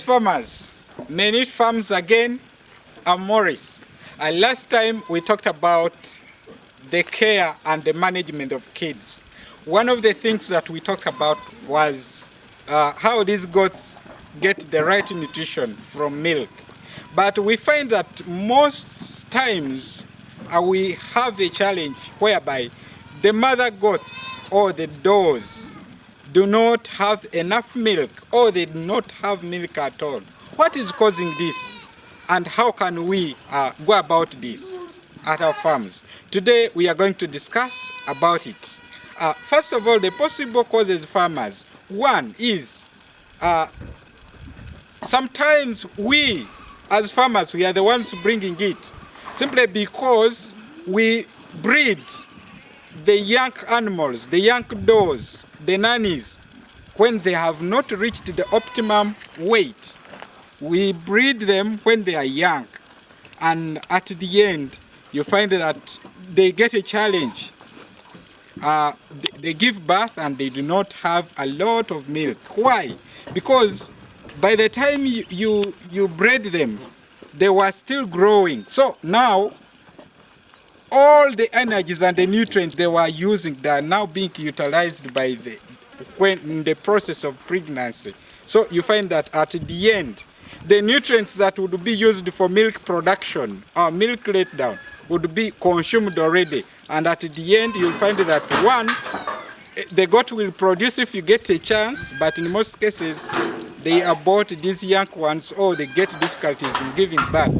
farmers, Many Farms again. I'm Morris. Last time we talked about the care and the management of kids. One of the things that we talked about was how these goats get the right nutrition from milk. But we find that most times we have a challenge whereby the mother goats or the does do not have enough milk, or they do not have milk at all. What is causing this, and how can we go about this at our farms? Today we are going to discuss about it. First of all, the possible causes farmers. One is sometimes we as farmers, we are the ones bringing it, simply because we breed the young animals, the young does, the nannies, when they have not reached the optimum weight. We breed them when they are young, and at the end you find that they get a challenge. They give birth and they do not have a lot of milk. Why? Because by the time you bred them, they were still growing. So now all the energies and the nutrients they were using, they are now being utilized by in the process of pregnancy. So you find that at the end, the nutrients that would be used for milk production or milk letdown would be consumed already. And at the end, you'll find that one, the goat will produce if you get a chance, but in most cases, they abort these young ones or they get difficulties in giving birth.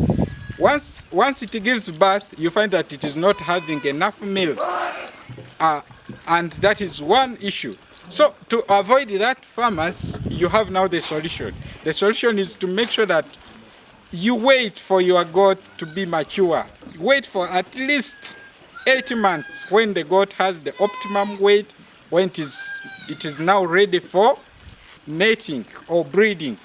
Once it gives birth, you find that it is not having enough milk. And that is one issue. So to avoid that, farmers, you have now the solution. The solution is to make sure that you wait for your goat to be mature. Wait for at least 8 months when the goat has the optimum weight, when it is now ready for mating or breeding.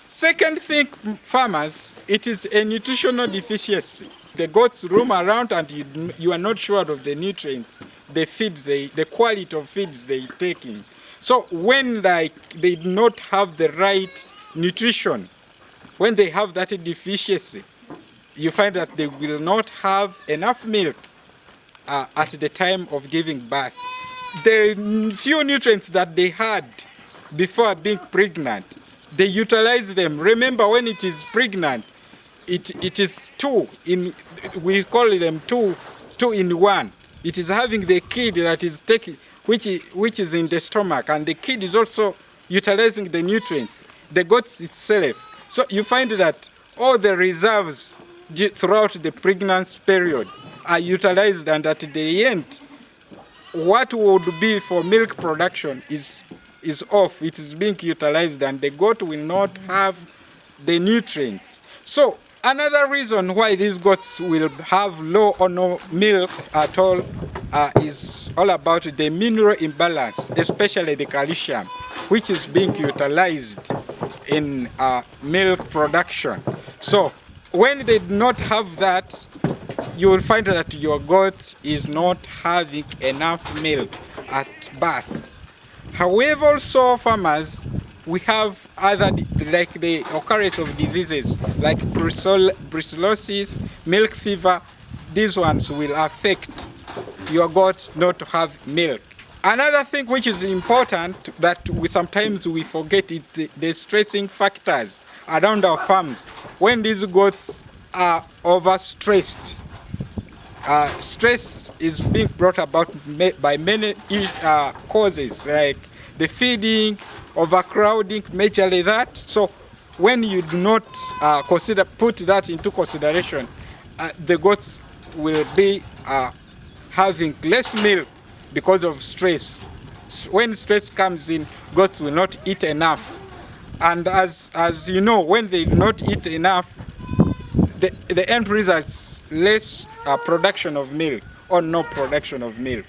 Second thing, farmers, it is a nutritional deficiency. The goats roam around and you are not sure of the nutrients, the quality of feeds they're taking. So when they do not have the right nutrition, when they have that deficiency, you find that they will not have enough milk at the time of giving birth. The few nutrients that they had before being pregnant, they utilize them. Remember, when it is pregnant, it is we call them two in one. It is having the kid that is taking, which is in the stomach, and the kid is also utilizing the nutrients, the goat itself. So you find that all the reserves throughout the pregnancy period are utilized, and at the end, what would be for milk production is off. It is being utilized, and the goat will not have the nutrients. So another reason why these goats will have low or no milk at all is all about the mineral imbalance, especially the calcium, which is being utilized in milk production. So when they do not have that, you will find that your goat is not having enough milk at birth. However, also farmers, we have other, like the occurrence of diseases like brucellosis, milk fever. These ones will affect your goat not to have milk. Another thing which is important that sometimes we forget is the stressing factors around our farms. When these goats are overstressed, stress is being brought about by many causes, like the feeding, overcrowding, majorly that. So when you do not put that into consideration, the goats will be having less milk because of stress. When stress comes in, goats will not eat enough. And as you know, when they do not eat enough, the end results less production of milk or no production of milk.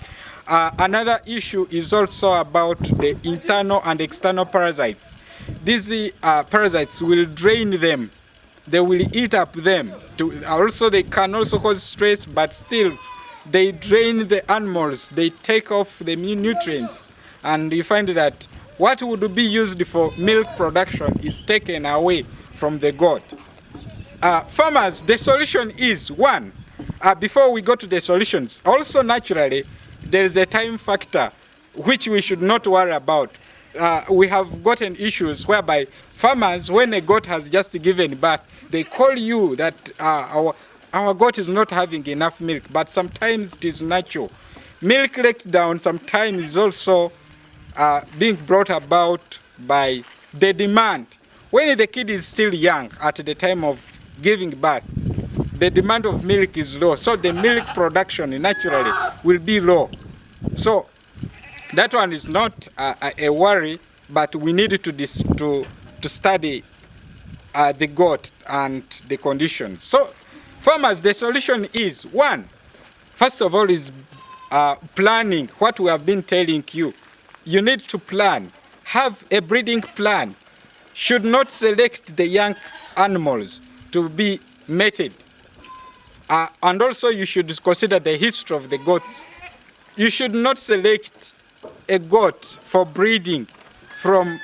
Another issue is also about the internal and external parasites. These parasites will drain them. They will eat up them. Also, they can also cause stress, but still, they drain the animals. They take off the nutrients, and you find that what would be used for milk production is taken away from the goat. Farmers, the solution is one. Before we go to the solutions, also naturally, there is a time factor which we should not worry about. We have gotten issues whereby farmers, when a goat has just given birth, they call you that our goat is not having enough milk, but sometimes it is natural. Milk letdown sometimes is also being brought about by the demand. When the kid is still young at the time of giving birth, the demand of milk is low, so the milk production naturally will be low. So that one is not a worry, but we need to study the goat and the conditions. So farmers, the solution is one. First of all is planning. What we have been telling you, you need to plan. Have a breeding plan. Should not select the young animals to be mated. And also you should consider the history of the goats. You should not select a goat for breeding from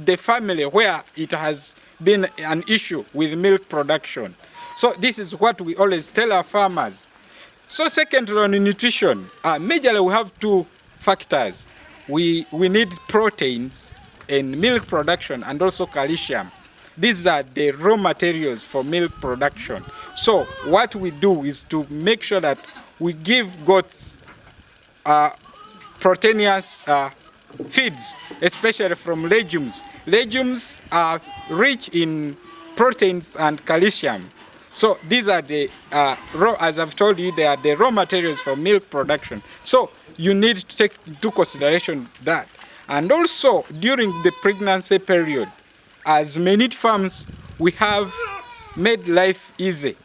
the family where it has been an issue with milk production. So this is what we always tell our farmers. So secondly, on nutrition, majorly we have two factors. We need proteins in milk production and also calcium. These are the raw materials for milk production. So what we do is to make sure that we give goats proteinous feeds, especially from legumes. Legumes are rich in proteins and calcium. So these are the raw, as I've told you, they are the raw materials for milk production. So you need to take into consideration that. And also during the pregnancy period, as many farms, we have made life easy.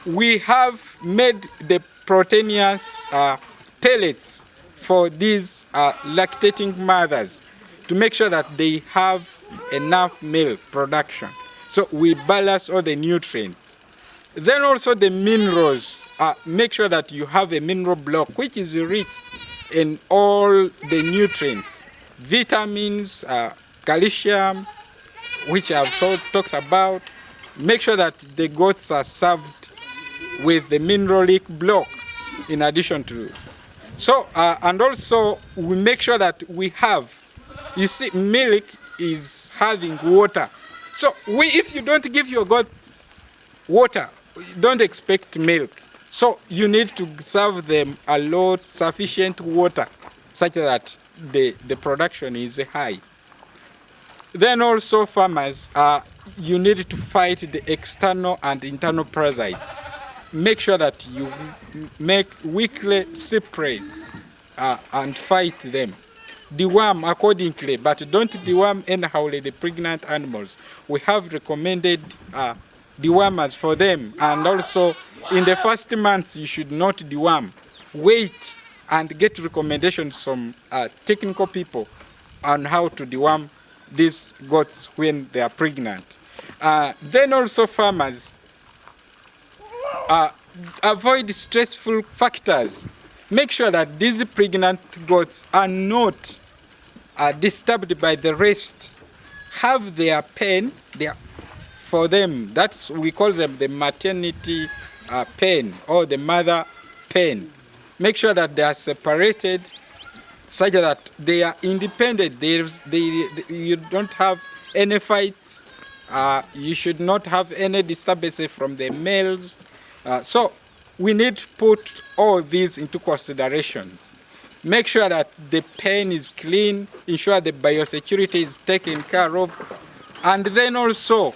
We have made the proteinous pellets for these lactating mothers to make sure that they have enough milk production. So we balance all the nutrients. Then also the minerals. Make sure that you have a mineral block which is rich in all the nutrients, vitamins, calcium, which I've talked about. Make sure that the goats are served with the mineralic block in addition to. So, and also we make sure that we have, you see, milk is having water. So if you don't give your goats water, don't expect milk. So you need to serve them a lot, sufficient water, such that the production is high. Then also farmers, you need to fight the external and internal parasites. Make sure that you make weekly spray and fight them. Deworm accordingly, but don't deworm anyhow the pregnant animals. We have recommended dewormers for them, and also in the first months you should not deworm. Wait and get recommendations from technical people on how to deworm these goats when they are pregnant. Then also farmers, avoid stressful factors. Make sure that these pregnant goats are not disturbed by the rest. Have their pen for them. That's, we call them the maternity pen or the mother pen. Make sure that they are separated such that they are independent. You don't have any fights. You should not have any disturbances from the males. So we need to put all these into consideration. Make sure that the pen is clean, ensure the biosecurity is taken care of, and then also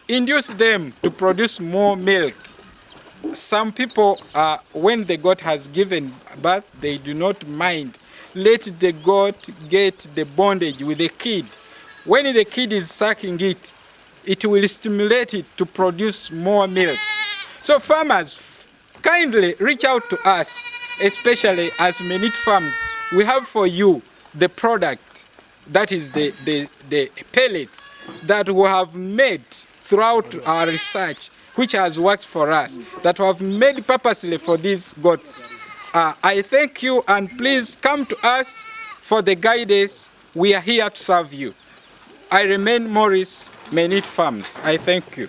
induce them to produce more milk. Some people, when the goat has given birth, they do not mind. Let the goat get the bondage with the kid. When the kid is sucking it, it will stimulate it to produce more milk. So farmers, kindly reach out to us, especially as Minute Farms. We have for you the product, that is the pellets that we have made throughout our research, which has worked for us, that we have made purposely for these goats. I thank you, and please come to us for the guidance. We are here to serve you. I remain Morris, Menit Farms. I thank you.